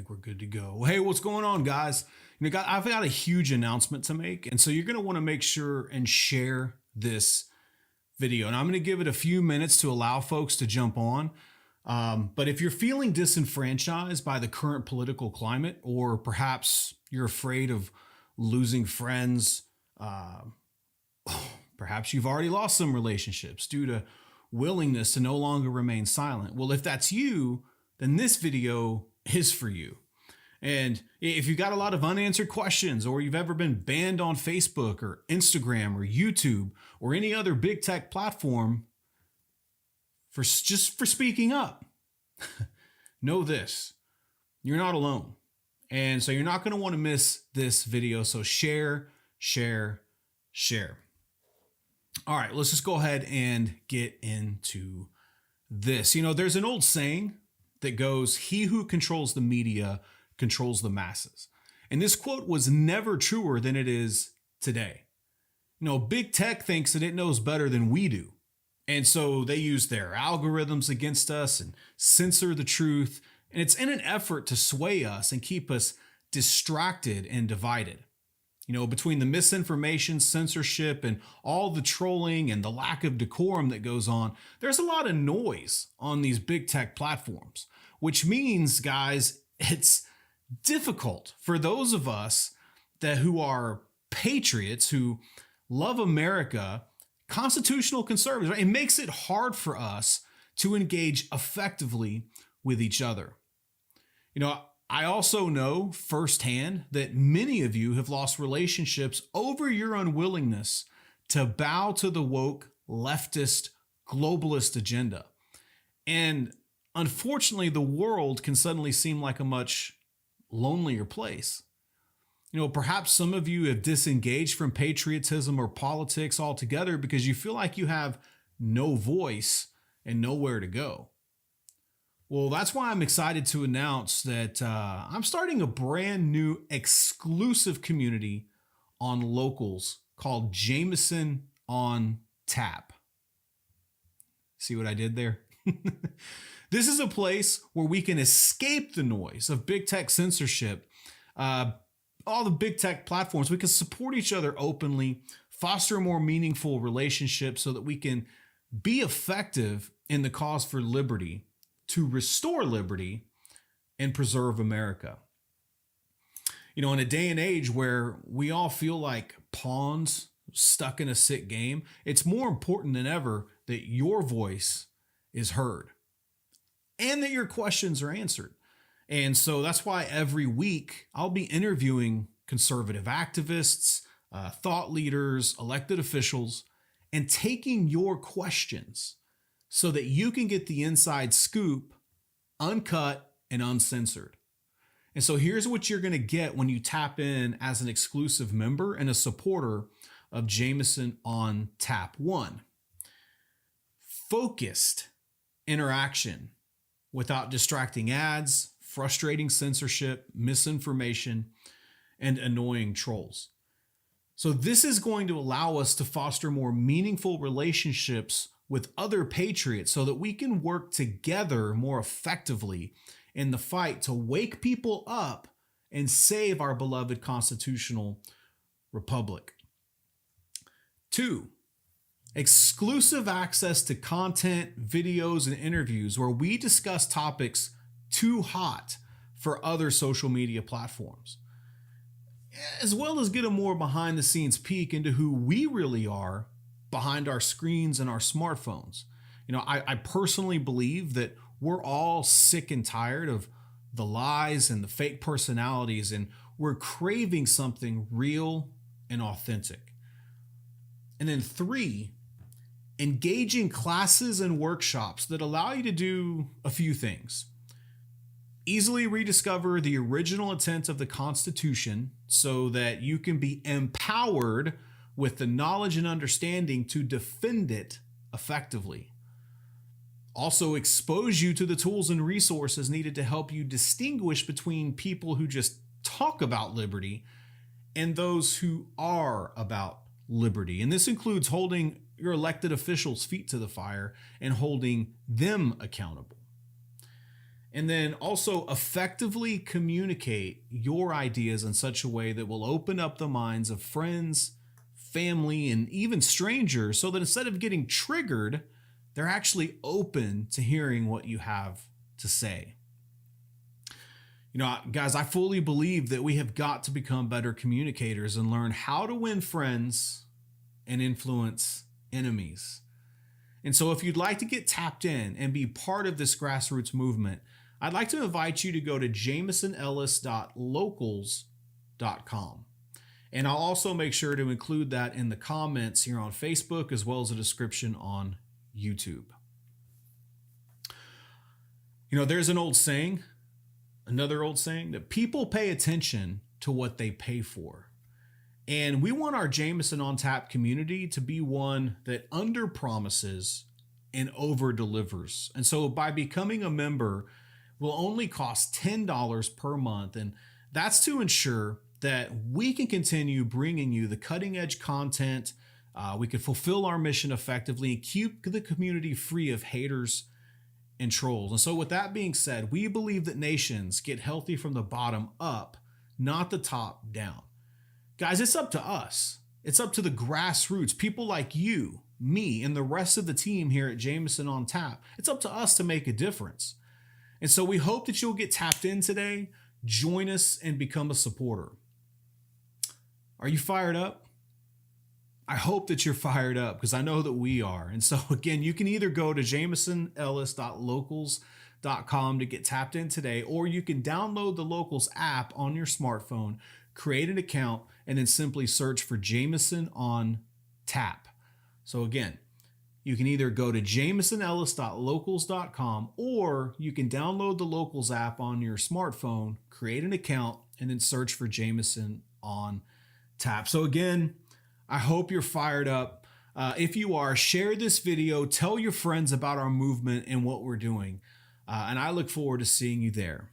think we're good to go. Well, hey, what's going on, guys? I've got a huge announcement to make. And so you're going to want to make sure and share this video. And I'm going to give it a few minutes to allow folks to jump on. But if you're feeling disenfranchised by the current political climate, or perhaps you're afraid of losing friends, perhaps you've already lost some relationships due to willingness to no longer remain silent. Well, if that's you, then this video is for you. And if you've got a lot of unanswered questions, or you've ever been banned on Facebook or Instagram or YouTube or any other big tech platform for speaking up, know this: you're not alone. And so you're not going to want to miss this video. So share, share, share. All right, let's just go ahead and get into this. There's an old saying that goes, "He who controls the media controls the masses." And this quote was never truer than it is today. Big tech thinks that it knows better than we do. And so they use their algorithms against us and censor the truth. And it's in an effort to sway us and keep us distracted and divided. Between the misinformation, censorship, and all the trolling and the lack of decorum that goes on, there's a lot of noise on these big tech platforms, which means, guys, it's difficult for those of us who are patriots, who love America, constitutional conservatives, right? It makes it hard for us to engage effectively with each other. I also know firsthand that many of you have lost relationships over your unwillingness to bow to the woke, leftist, globalist agenda. And unfortunately, the world can suddenly seem like a much lonelier place. Perhaps some of you have disengaged from patriotism or politics altogether because you feel like you have no voice and nowhere to go. Well, that's why I'm excited to announce that I'm starting a brand new exclusive community on locals called Jameson on Tap. See what I did there? This is a place where we can escape the noise of big tech censorship, all the big tech platforms. We can support each other openly, foster more meaningful relationships so that we can be effective in the cause for liberty, to restore liberty and preserve America. In a day and age where we all feel like pawns stuck in a sick game, it's more important than ever that your voice is heard and that your questions are answered. And so that's why every week I'll be interviewing conservative activists, thought leaders, elected officials, and taking your questions so that you can get the inside scoop, uncut and uncensored. And so here's what you're going to get when you tap in as an exclusive member and a supporter of Jameson on Tap. 1, focused interaction without distracting ads, frustrating censorship, misinformation, and annoying trolls. So this is going to allow us to foster more meaningful relationships with other patriots so that we can work together more effectively in the fight to wake people up and save our beloved constitutional republic. 2, exclusive access to content, videos, and interviews where we discuss topics too hot for other social media platforms, as well as get a more behind the scenes peek into who we really are behind our screens and our smartphones. I personally believe that we're all sick and tired of the lies and the fake personalities, and we're craving something real and authentic. And then 3, engaging classes and workshops that allow you to do a few things. Easily rediscover the original intent of the Constitution so that you can be empowered with the knowledge and understanding to defend it effectively. Also expose you to the tools and resources needed to help you distinguish between people who just talk about liberty and those who are about liberty. And this includes holding your elected officials' feet to the fire and holding them accountable. And then also effectively communicate your ideas in such a way that will open up the minds of friends, family, and even strangers so that instead of getting triggered, they're actually open to hearing what you have to say. You know, guys, I fully believe that we have got to become better communicators and learn how to win friends and influence enemies. And so if you'd like to get tapped in and be part of this grassroots movement, I'd like to invite you to go to jamesonellis.locals.com. And I'll also make sure to include that in the comments here on Facebook as well as a description on YouTube. You know, there's another old saying that people pay attention to what they pay for. And we want our Jameson on Tap community to be one that under promises and over delivers. And so by becoming a member will only cost $10 per month. And that's to ensure that we can continue bringing you the cutting edge content. We can fulfill our mission effectively and keep the community free of haters and trolls. And so with that being said, we believe that nations get healthy from the bottom up, not the top down. Guys, it's up to us. It's up to the grassroots, people like you, me, and the rest of the team here at Jameson on Tap. It's up to us to make a difference. And so we hope that you'll get tapped in today, join us, and become a supporter. Are you fired up? I hope that you're fired up because I know that we are. And so again, you can either go to jamesonellis.locals.com to get tapped in today, or you can download the Locals app on your smartphone, create an account, and then simply search for Jameson on Tap. So again, you can either go to jamesonellis.locals.com or you can download the Locals app on your smartphone, create an account, and then search for Jameson on Tap. So again, I hope you're fired up. If you are, share this video, tell your friends about our movement and what we're doing. And I look forward to seeing you there.